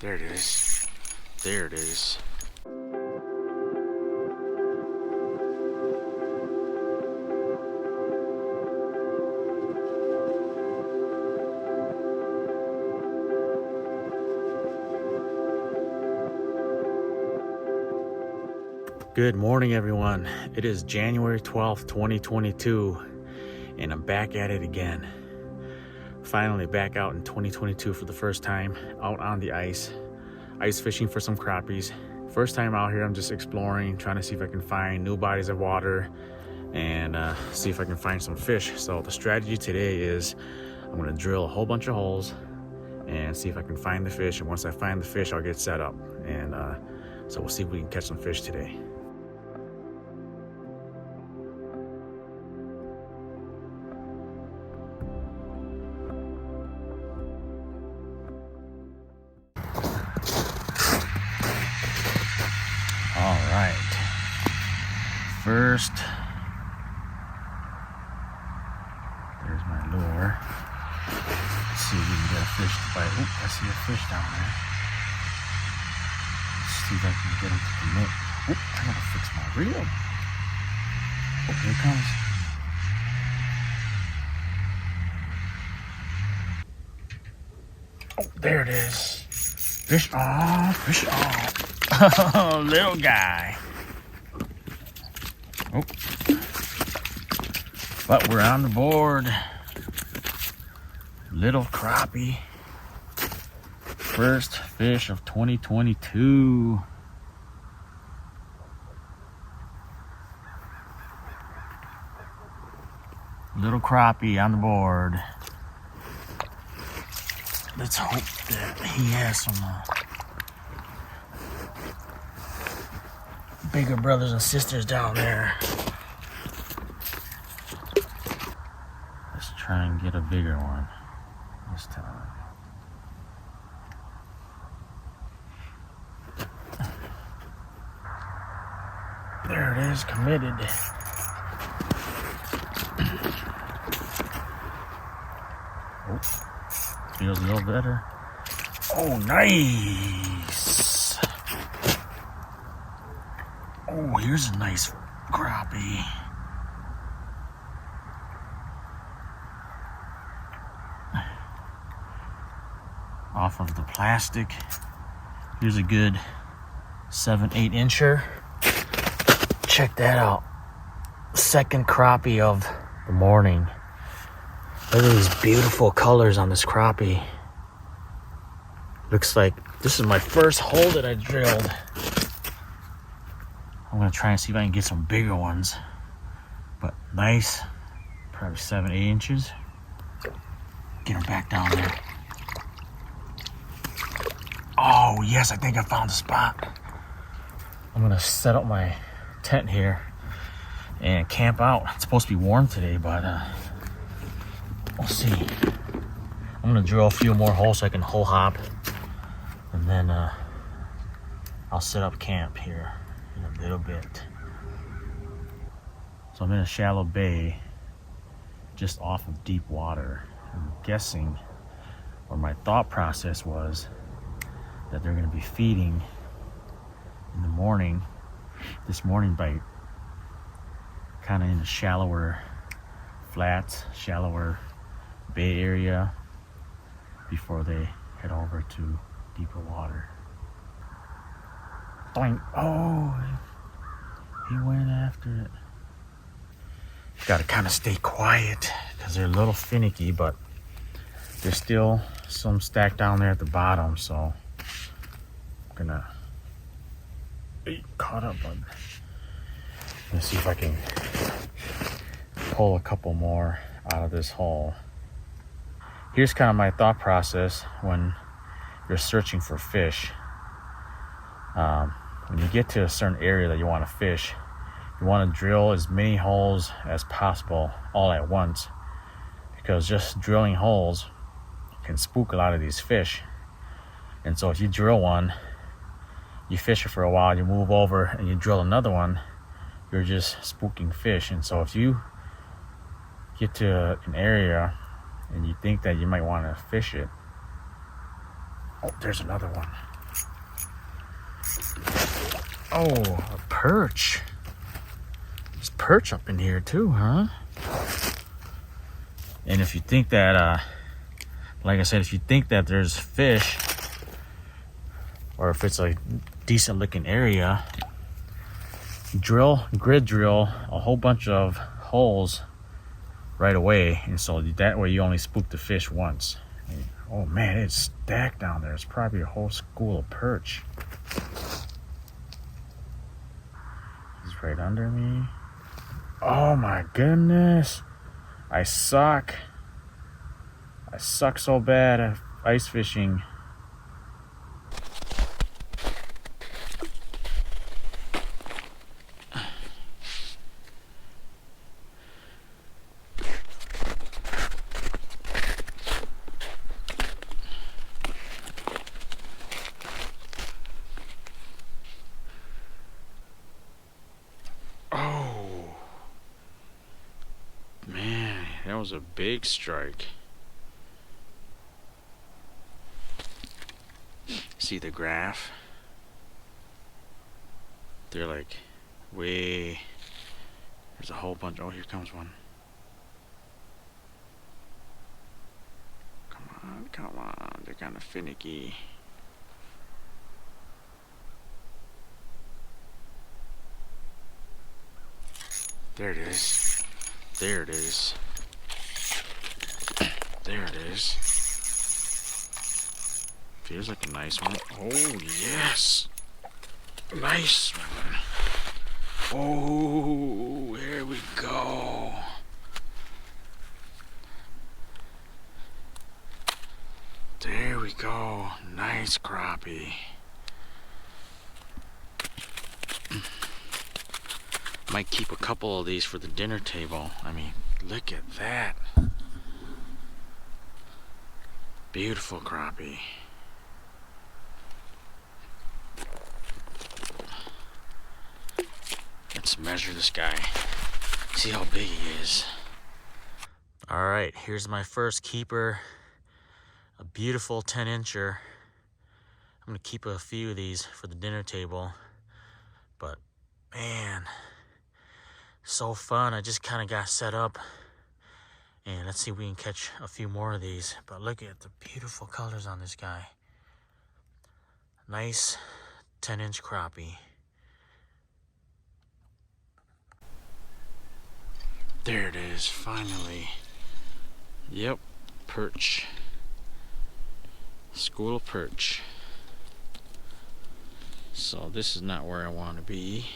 There it is. There it is. Good morning, everyone. It is January 12th, 2022, and I'm back at it again. Finally back out in 2022 for the first time, out on the ice fishing for some crappies. First time out here, I'm just exploring, trying to see if I can find new bodies of water and see if I can find some fish. So the strategy today is I'm gonna drill a whole bunch of holes and see if I can find the fish. And once I find the fish, I'll get set up. And so we'll see if we can catch some fish today. All right, first, there's my lure. Let's see if we can get a fish to bite. Oop, I see a fish down there. Let's see if I can get him to commit. Oop, I gotta fix my reel. Oh, here it comes. Oh, there it is. Fish on, fish on. Oh, little guy. Oh. But we're on the board. Little crappie. First fish of 2022. Little crappie on the board. Let's hope that he has some bigger brothers and sisters down there. Let's try and get a bigger one this time. There it is, committed. Oh, feels a little better. Oh, nice. Oh, here's a nice crappie. Off of the plastic. Here's a good 7-8 incher. Check that out. Second crappie of the morning. Look at these beautiful colors on this crappie. Looks like this is my first hole that I drilled. I'm gonna try and see if I can get some bigger ones. But nice, probably 7-8 inches. Get them back down there. Oh yes, I think I found the spot. I'm gonna set up my tent here and camp out. It's supposed to be warm today, but we'll see. I'm gonna drill a few more holes so I can hole hop, and then I'll set up camp here in a little bit. So I'm in a shallow bay just off of deep water. I'm guessing, or my thought process was, that they're going to be feeding in the morning, this morning bite, kind of in a shallower flats, shallower bay area before they head over to deeper water. Doink. Oh, he went after it. Got to kind of stay quiet because they're a little finicky, but there's still some stacked down there at the bottom, so I'm gonna caught up on. Let's see if I can pull a couple more out of this hole. Here's kind of my thought process when you're searching for fish. When you get to a certain area that you want to fish, you want to drill as many holes as possible all at once, because just drilling holes can spook a lot of these fish. And so if you drill one, you fish it for a while, you move over and you drill another one, you're just spooking fish. And so if you get to an area and you think that you might want to fish it, Oh, there's another one. Oh, a perch. There's perch up in here too, huh? And if you think that, like I said, if you think that there's fish, or if it's a decent looking area, grid drill a whole bunch of holes right away, and so that way you only spook the fish once. Oh man, it's stacked down there. It's probably a whole school of perch. He's right under me. Oh my goodness, I suck so bad at ice fishing. That was a big strike. See the graph? They're like way... There's a whole bunch. Oh, here comes one. Come on. They're kind of finicky. There it is. There it is. There it is. Feels like a nice one. Oh, yes. Nice one. Oh, here we go. There we go. Nice crappie. Might keep a couple of these for the dinner table. I mean, look at that. Beautiful crappie. Let's measure this guy. See how big he is. All right, here's my first keeper. A beautiful 10-incher. I'm gonna keep a few of these for the dinner table. But man, so fun. I just kind of got set up. And let's see if we can catch a few more of these. But look at the beautiful colors on this guy. Nice 10-inch crappie. There it is, finally. Yep, perch. School of perch. So this is not where I want to be.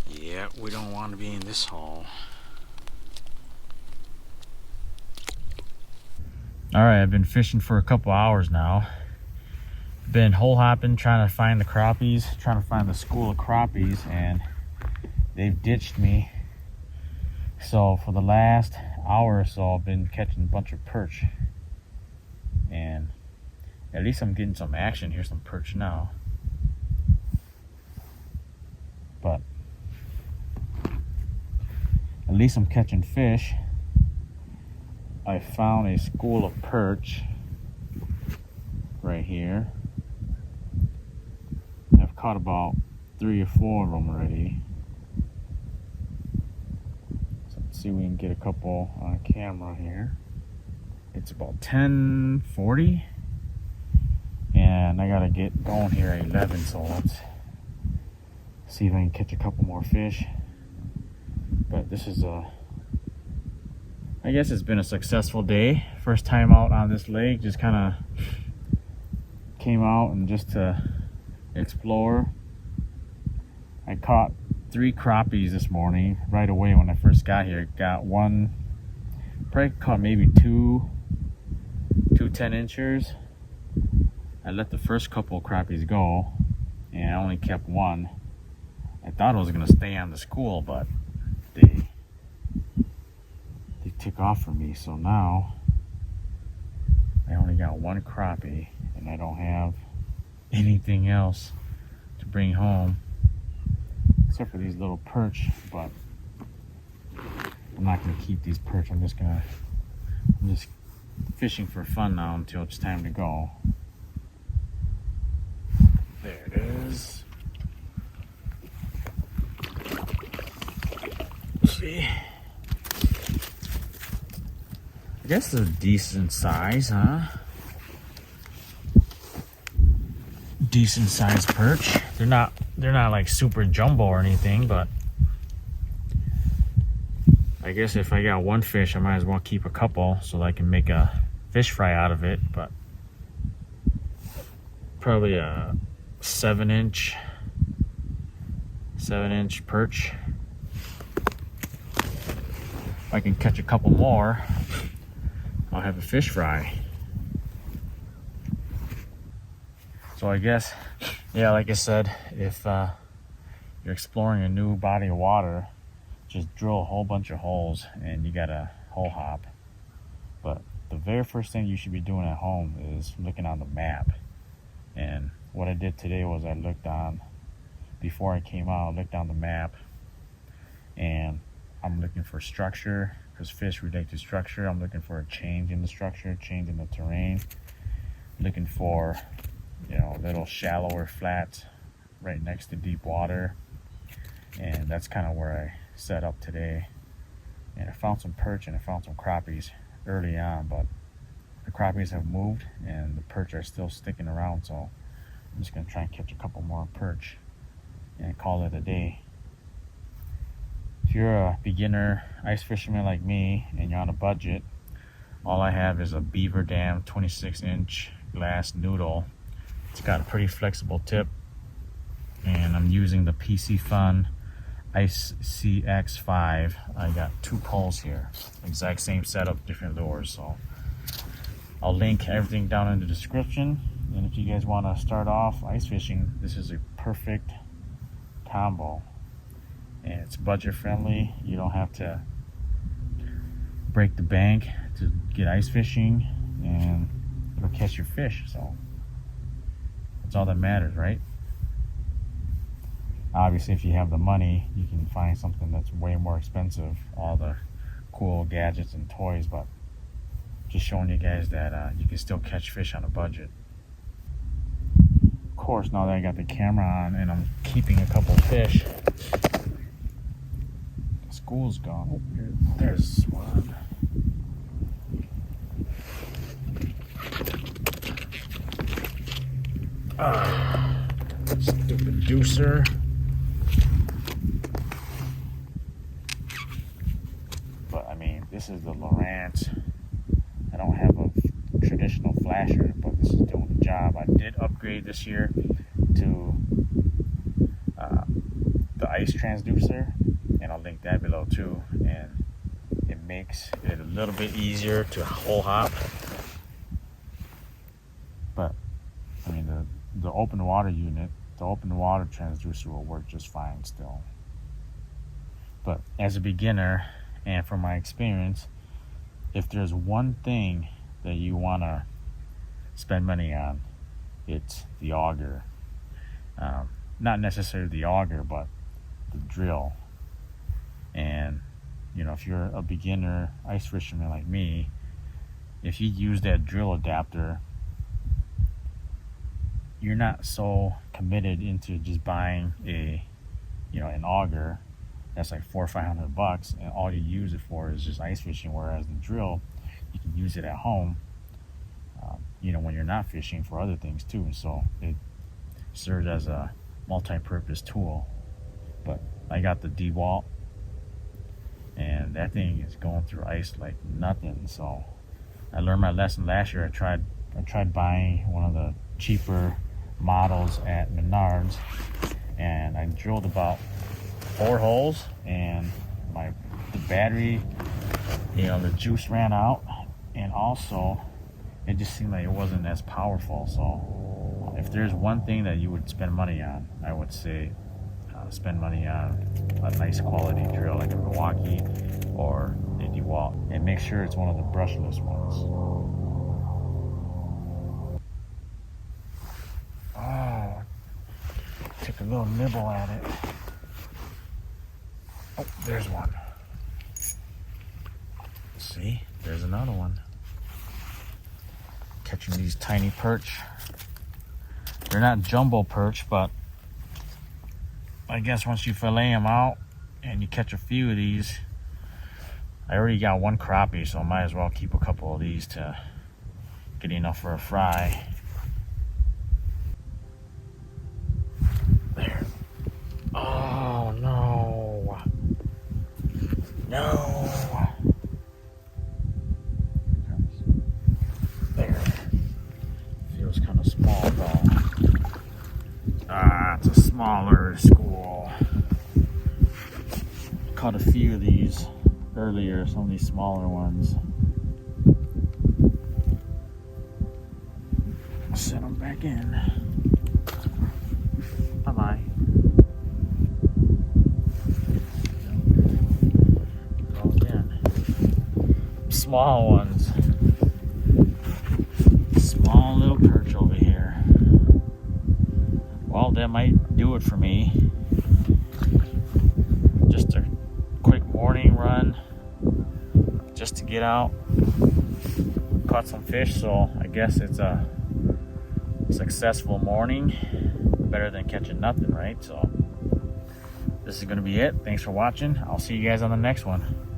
Yeah, we don't want to be in this hole. Alright, I've been fishing for a couple hours now. Been hole hopping, trying to find the crappies, trying to find the school of crappies, and they've ditched me. So for the last hour or so, I've been catching a bunch of perch. And at least I'm getting some action. Here's some perch now. But at least I'm catching fish. I found a school of perch right here. I've caught about 3 or 4 of them already. So let's see if we can get a couple on camera here. It's about 10:40 and I gotta get going here at 11, so let's see if I can catch a couple more fish. But this is I guess it's been a successful day. First time out on this lake, just kind of came out and just to explore. I caught 3 crappies this morning right away when I first got here. Got one, probably caught maybe two 10-inchers. I let the first couple of crappies go and I only kept one. I thought it was gonna stay on the school, but they took off from me. So now I only got 1 crappie and I don't have anything else to bring home except for these little perch, but I'm not gonna keep these perch. I'm just fishing for fun now until it's time to go. There it is. Let's see. I guess they're decent size, huh? Decent sized perch. They're not like super jumbo or anything, but I guess if I got one fish, I might as well keep a couple so that I can make a fish fry out of it. But probably a 7-inch perch. If I can catch a couple more, I'll have a fish fry. So I guess, yeah, like I said, if you're exploring a new body of water, just drill a whole bunch of holes and you got a hole hop. But the very first thing you should be doing at home is looking on the map. And what I did today was I looked on, before I came out, I looked on the map, and I'm looking for structure, because fish relate to structure. I'm looking for a change in the structure, change in the terrain. Looking for, you know, little shallower flats right next to deep water. And that's kind of where I set up today. And I found some perch and I found some crappies early on, but the crappies have moved and the perch are still sticking around, so I'm just going to try and catch a couple more perch and call it a day. If you're a beginner ice fisherman like me and you're on a budget, all I have is a Beaver Dam 26-inch glass noodle. It's got a pretty flexible tip, and I'm using the PC Fun Ice CX5. I got 2 poles here, exact same setup, different lures. So I'll link everything down in the description, and if you guys want to start off ice fishing, this is a perfect combo. And it's budget friendly. You don't have to break the bank to get ice fishing, and it'll catch your fish. So that's all that matters, right? Obviously, if you have the money, you can find something that's way more expensive, all the cool gadgets and toys, but just showing you guys that you can still catch fish on a budget. Of course, now that I got the camera on and I'm keeping a couple fish, the school's gone. Oh, there's one. Stupid deucer. But I mean, this is the Lowrance. I don't have a traditional flasher, but this is doing the job. I did upgrade this year to the ice transducer, and I'll link that below too. And it makes it a little bit easier to hole hop. But I mean, the open water unit, the open water transducer will work just fine still. But as a beginner, and from my experience, if there's one thing that you want to spend money on, it's the auger. Not necessarily the auger, but the drill. And you know, if you're a beginner ice fisherman like me, if you use that drill adapter, you're not so committed into just buying an auger that's like $400 or $500, and all you use it for is just ice fishing. Whereas the drill, you can use it at home, when you're not fishing, for other things too. So it serves as a multi-purpose tool. But I got the DeWalt, and that thing is going through ice like nothing. So I learned my lesson last year. I tried buying one of the cheaper models at Menards, and I drilled about 4 holes, and the battery, the juice ran out, and also it just seemed like it wasn't as powerful. So if there's one thing that you would spend money on, I would say spend money on a nice quality drill like a Milwaukee or a DeWalt, and make sure it's one of the brushless ones. Oh, took a little nibble at it. Oh, there's one. See, there's another one. Catching these tiny perch. They're not jumbo perch, but I guess once you fillet them out and you catch a few of these, I already got one crappie, so I might as well keep a couple of these to get enough for a fry. There. Oh no. No. There. Feels kind of small though. Ah, it's a smaller school. Caught a few of these earlier, some of these smaller ones. Set them back in. Bye-bye. Go again. Small ones. Small little perch over here. Well, that might do it for me. Just a quick morning run, just to get out. Caught some fish, so I guess it's a successful morning. Better than catching nothing, right? So this is going to be it. Thanks for watching. I'll see you guys on the next one.